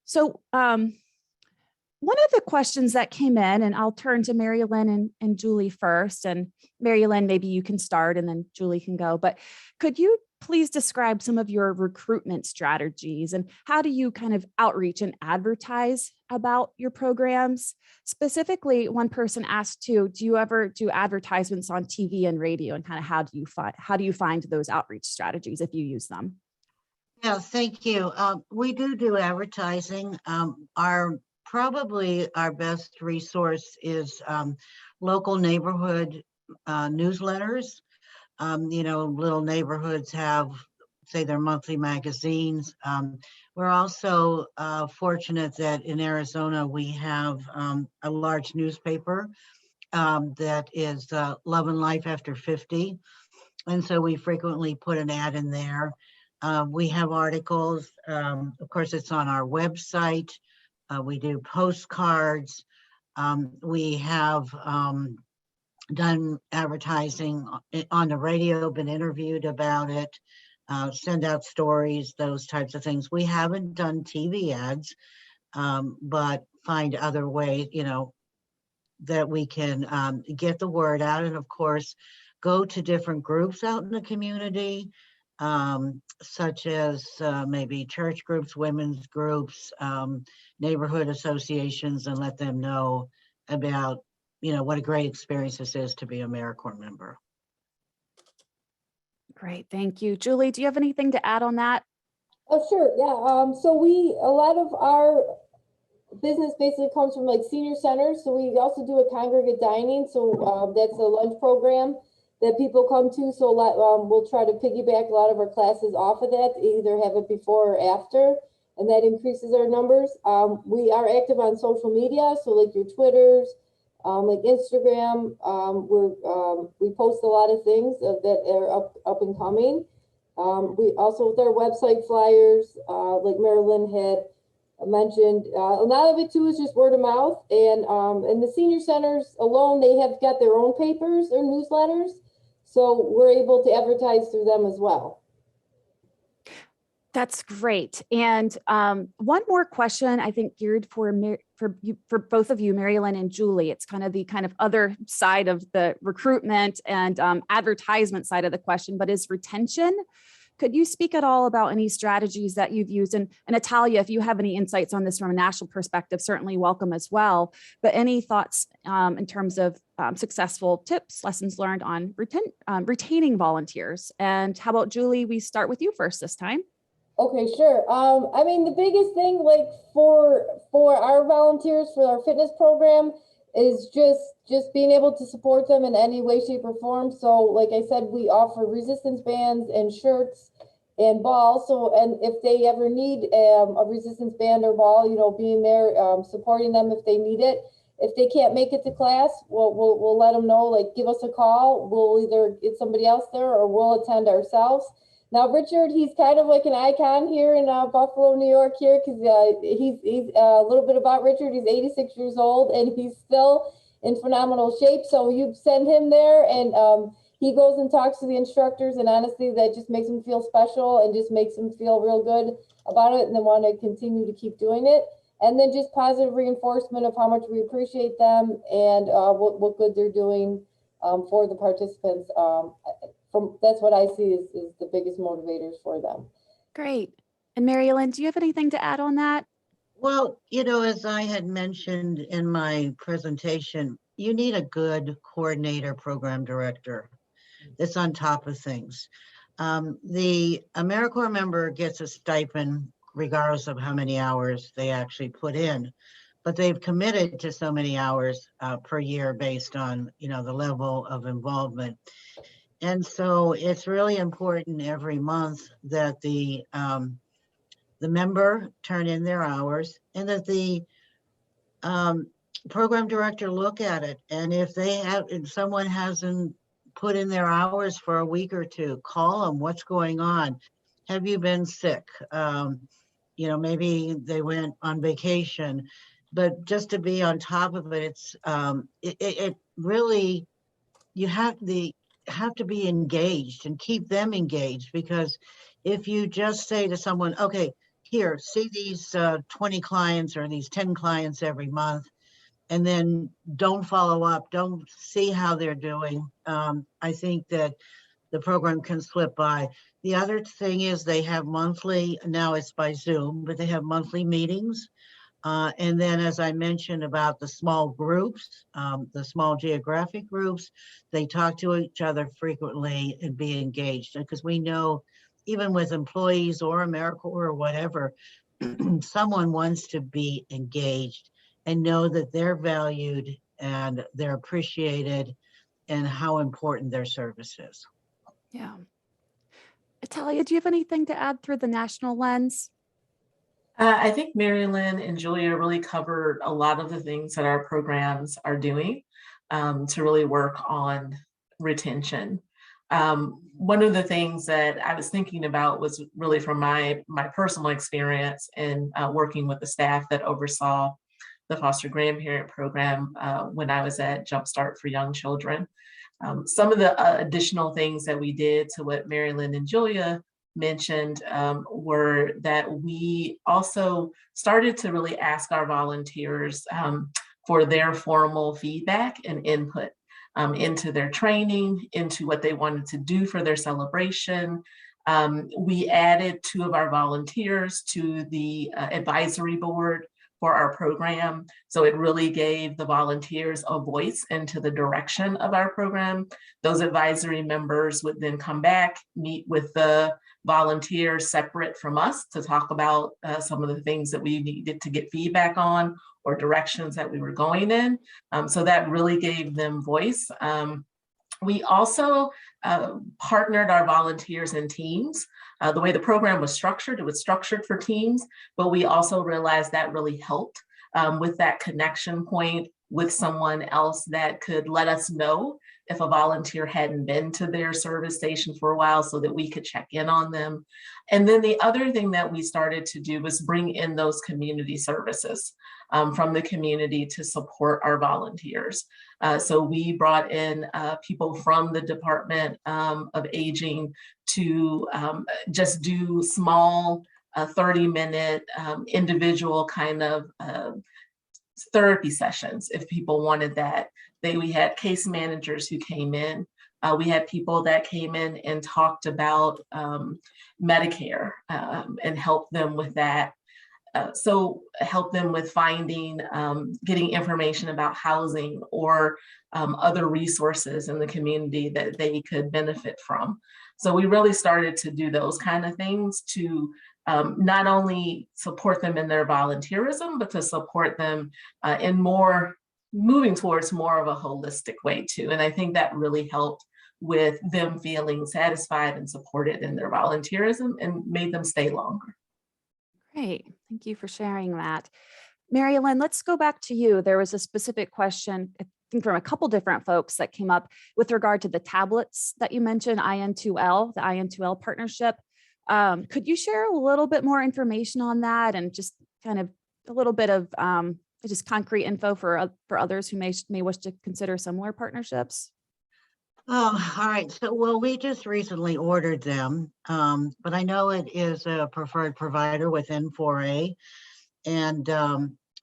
So one of the questions that came in, and I'll turn to Mary Lynn and Julie first, and Mary Lynn, maybe you can start and then Julie can go, but could you please describe some of your recruitment strategies and how do you kind of outreach and advertise about your programs? Specifically, one person asked too, do you ever do advertisements on TV and radio, and kind of how do you find those outreach strategies if you use them? Yeah, thank you. We do advertising. Probably our best resource is local neighborhood newsletters. Little neighborhoods have, say, their monthly magazines. We're also fortunate that in Arizona, we have a large newspaper that is Love and Life After 50. And so we frequently put an ad in there. We have articles. Of course, it's on our website. We do postcards. We have done advertising on the radio, been interviewed about it, send out stories, those types of things. We haven't done TV ads, but find other ways, that we can get the word out. And of course, go to different groups out in the community, such as maybe church groups, women's groups, neighborhood associations, and let them know about, what a great experience this is to be an AmeriCorps member. Great, thank you. Julie, do you have anything to add on that? Oh, sure, yeah. So a lot of our business basically comes from like senior centers. So we also do a congregate dining. So that's a lunch program that people come to. So we'll try to piggyback a lot of our classes off of that, either have it before or after, and that increases our numbers. We are active on social media. So like your Twitters, like Instagram, we post a lot of things that are up and coming. We also, with our website flyers, like Marilyn had mentioned, a lot of it too is just word of mouth. And the senior centers alone, they have got their own papers or newsletters. So we're able to advertise through them as well. That's great. And one more question, I think geared for both of you, Mary Lynn and Julie. It's kind of the other side of the recruitment and advertisement side of the question, but is retention. Could you speak at all about any strategies that you've used? And Natalia, if you have any insights on this from a national perspective, certainly welcome as well. But any thoughts in terms of successful tips, lessons learned on retaining volunteers? And how about Julie, we start with you first this time. Okay, sure. I mean, the biggest thing, like for our volunteers for our fitness program, is just being able to support them in any way, shape, or form. So, like I said, we offer resistance bands and shirts and balls. So, and if they ever need a resistance band or ball, being there, supporting them if they need it. If they can't make it to class, we'll let them know. Like, give us a call. We'll either get somebody else there or we'll attend ourselves. Now, Richard, he's kind of like an icon here in Buffalo, New York here, because he's a little bit about Richard. He's 86 years old and he's still in phenomenal shape. So you send him there and he goes and talks to the instructors, and honestly, that just makes him feel special and just makes him feel real good about it and then want to continue to keep doing it. And then just positive reinforcement of how much we appreciate them and what good they're doing for the participants. That's what I see is the biggest motivators for them. Great. And Mary Ellen, do you have anything to add on that? Well, as I had mentioned in my presentation, you need a good coordinator, program director that's on top of things. The AmeriCorps member gets a stipend regardless of how many hours they actually put in, but they've committed to so many hours per year based on, the level of involvement. And so it's really important every month that the member turn in their hours and that the program director look at it. And if someone hasn't put in their hours for a week or two, call them. What's going on? Have you been sick? Maybe they went on vacation, but just to be on top of it, it really, you have to be engaged and keep them engaged, because if you just say to someone, okay, here, see these 20 clients or these 10 clients every month, and then don't follow up, don't see how they're doing, I think that the program can slip by. The other thing is they have monthly, now it's by Zoom, but they have monthly meetings. And then, as I mentioned about the small groups, the small geographic groups, they talk to each other frequently and be engaged. Because we know, even with employees or AmeriCorps or whatever, someone wants to be engaged and know that they're valued and they're appreciated and how important their service is. Yeah. Italia, do you have anything to add through the national lens? I think Mary Lynn and Julia really covered a lot of the things that our programs are doing to really work on retention. One of the things that I was thinking about was really from my personal experience in working with the staff that oversaw the foster grandparent program when I was at Jumpstart for Young Children. Some of the additional things that we did to what Mary Lynn and Julia mentioned were that we also started to really ask our volunteers for their formal feedback and input into their training, into what they wanted to do for their celebration. We added 2 of our volunteers to the advisory board for our program. So it really gave the volunteers a voice into the direction of our program. Those advisory members would then come back, meet with the volunteers separate from us to talk about some of the things that we needed to get feedback on or directions that we were going in. So that really gave them voice. We also partnered our volunteers in teams. The way the program was structured, it was structured for teams, but we also realized that really helped with that connection point with someone else that could let us know if a volunteer hadn't been to their service station for a while so that we could check in on them. And then the other thing that we started to do was bring in those community services from the community to support our volunteers. So we brought in people from the Department of Aging to just do small 30-minute individual kind of therapy sessions if people wanted that. We had case managers who came in. We had people that came in and talked about Medicare and helped them with that. So help them with finding, getting information about housing or other resources in the community that they could benefit from. So we really started to do those kind of things to not only support them in their volunteerism, but to support them in moving towards more of a holistic way too. And I think that really helped with them feeling satisfied and supported in their volunteerism and made them stay longer. Great. Thank you for sharing that. Mary Lynn, let's go back to you. There was a specific question, I think from a couple different folks that came up with regard to the tablets that you mentioned, IN2L, the IN2L partnership. Could you share a little bit more information on that and just kind of a little bit of just concrete info for others who may wish to consider similar partnerships? Oh, all right. So, well, we just recently ordered them, but I know it is a preferred provider within 4A. And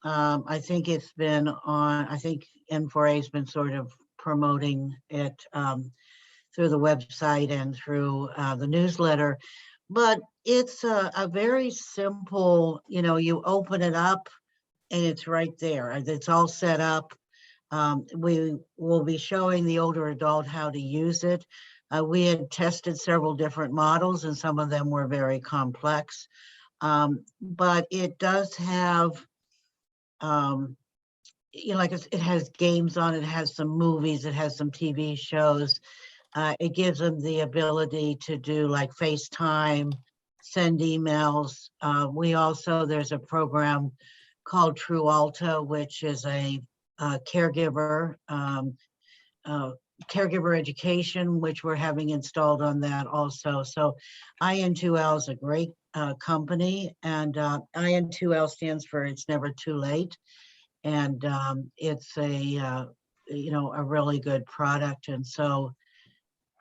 I think it's been on, I think N4A has been sort of promoting it through the website and through the newsletter. But It's a very simple, you open it up and it's right there. It's all set up. We will be showing the older adult how to use it. We had tested several different models and some of them were very complex. But it does have, like it has games on it, has some movies, it has some TV shows. It gives them the ability to do like FaceTime, send emails. There's a program called True Alta, which is a caregiver education, which we're having installed on that also. So IN2L is a great company, and IN2L stands for It's Never Too Late. And it's a really good product. And so,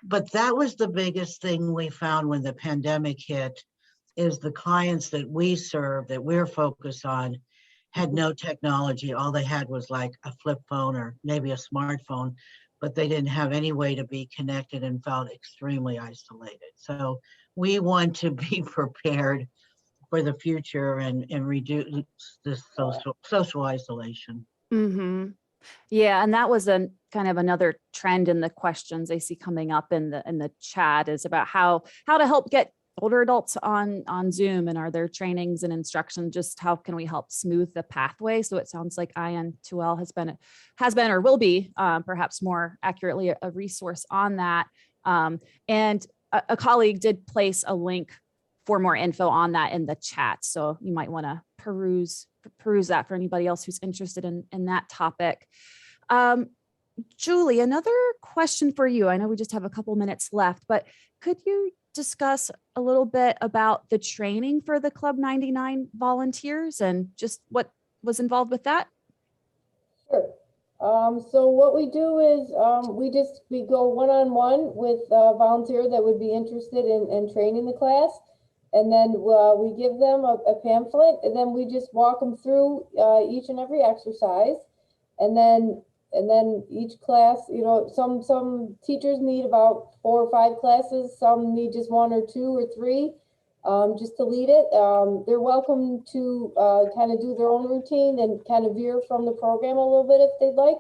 but that was the biggest thing we found when the pandemic hit, is the clients that we serve, that we're focused on, had no technology. All they had was like a flip phone or maybe a smartphone, but they didn't have any way to be connected and felt extremely isolated. So we want to be prepared for the future and reduce this social isolation. Mm-hmm. Yeah, and that was a kind of another trend in the questions I see coming up in the chat, is about how to help get older adults on Zoom, and are there trainings and instruction, just how can we help smooth the pathway? So it sounds like IN2L has been or will be perhaps more accurately a resource on that. And a colleague did place a link for more info on that in the chat, so you might want to peruse that for anybody else who's interested in that topic. Julie, another question for you. I know we just have a couple minutes left, but could you discuss a little bit about the training for the Club 99 volunteers and just what was involved with that? Sure. So what we do is we go one-on-one with a volunteer that would be interested in training the class. And then we give them a pamphlet, and then we just walk them through each and every exercise. And then each class, some teachers need about 4 or 5 classes. Some need just 1 or 2 or 3 just to lead it. They're welcome to kind of do their own routine and kind of veer from the program a little bit if they'd like,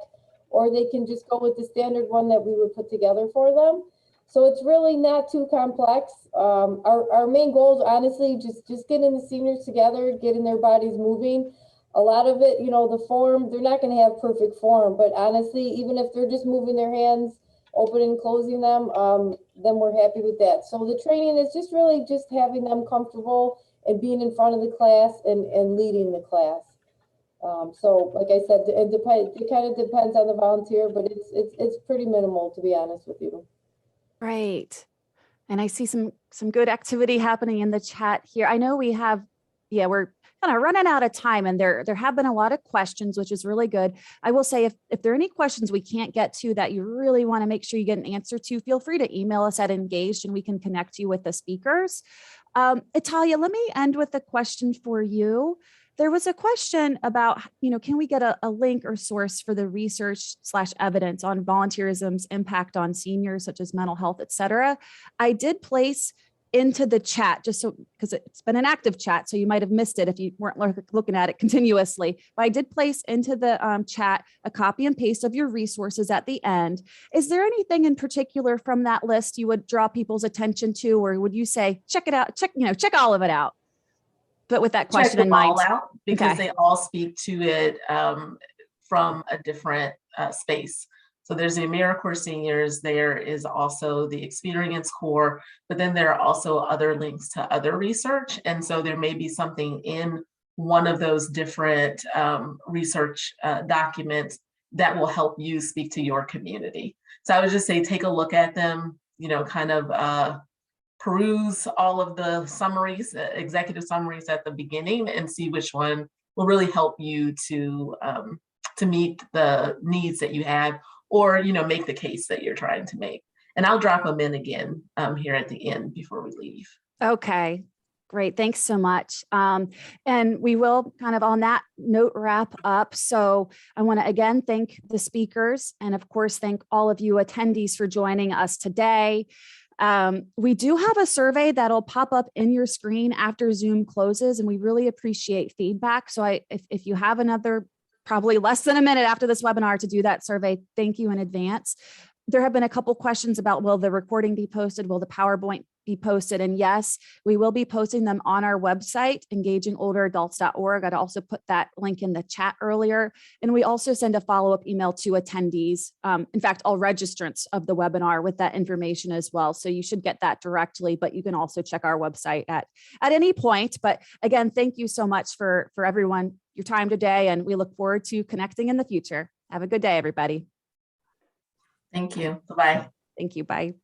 or they can just go with the standard one that we would put together for them. So it's really not too complex. Our main goal is honestly just getting the seniors together, getting their bodies moving. A lot of it, the form, they're not going to have perfect form, but honestly, even if they're just moving their hands, opening and closing them, then we're happy with that. So the training is just really just having them comfortable and being in front of the class and leading the class. So like I said, it kind of depends on the volunteer, but it's pretty minimal, to be honest with you. Right. And I see some good activity happening in the chat here. I know we're kind of running out of time, and there have been a lot of questions, which is really good. I will say, if there are any questions we can't get to that you really want to make sure you get an answer to, feel free to email us at Engaged and we can connect you with the speakers. Italia, let me end with a question for you. There was a question about, can we get a link or source for the research/evidence on volunteerism's impact on seniors, such as mental health, et cetera. I did place into the chat, just so, because it's been an active chat, so you might have missed it if you weren't looking at it continuously, but I did place into the chat a copy and paste of your resources at the end. Is there anything in particular from that list you would draw people's attention to, or would you say, check it out, check all of it out? But with that question in mind, check them all out, because they all speak to it from a different space. So there's the AmeriCorps seniors, there is also the Experience Corps, but then there are also other links to other research. And so there may be something in one of those different research documents that will help you speak to your community. So I would just say, take a look at them, kind of peruse all of the summaries, executive summaries at the beginning, and see which one will really help you to meet the needs that you have, or make the case that you're trying to make. And I'll drop them in again here at the end before we leave. Okay, great. Thanks so much. And we will kind of on that note wrap up. So I want to again thank the speakers, and of course thank all of you attendees for joining us today. We do have a survey that'll pop up in your screen after Zoom closes, and we really appreciate feedback. So if you have another, probably less than a minute after this webinar to do that survey, thank you in advance. There have been a couple questions about, will the recording be posted? Will the PowerPoint be posted? And yes, we will be posting them on our website, engagingolderadults.org. I'd also put that link in the chat earlier. And we also send a follow-up email to attendees. In fact, all registrants of the webinar with that information as well. So you should get that directly, but you can also check our website at any point. But again, thank you so much for everyone, your time today. And we look forward to connecting in the future. Have a good day, everybody. Thank you. Bye-bye. Thank you. Bye.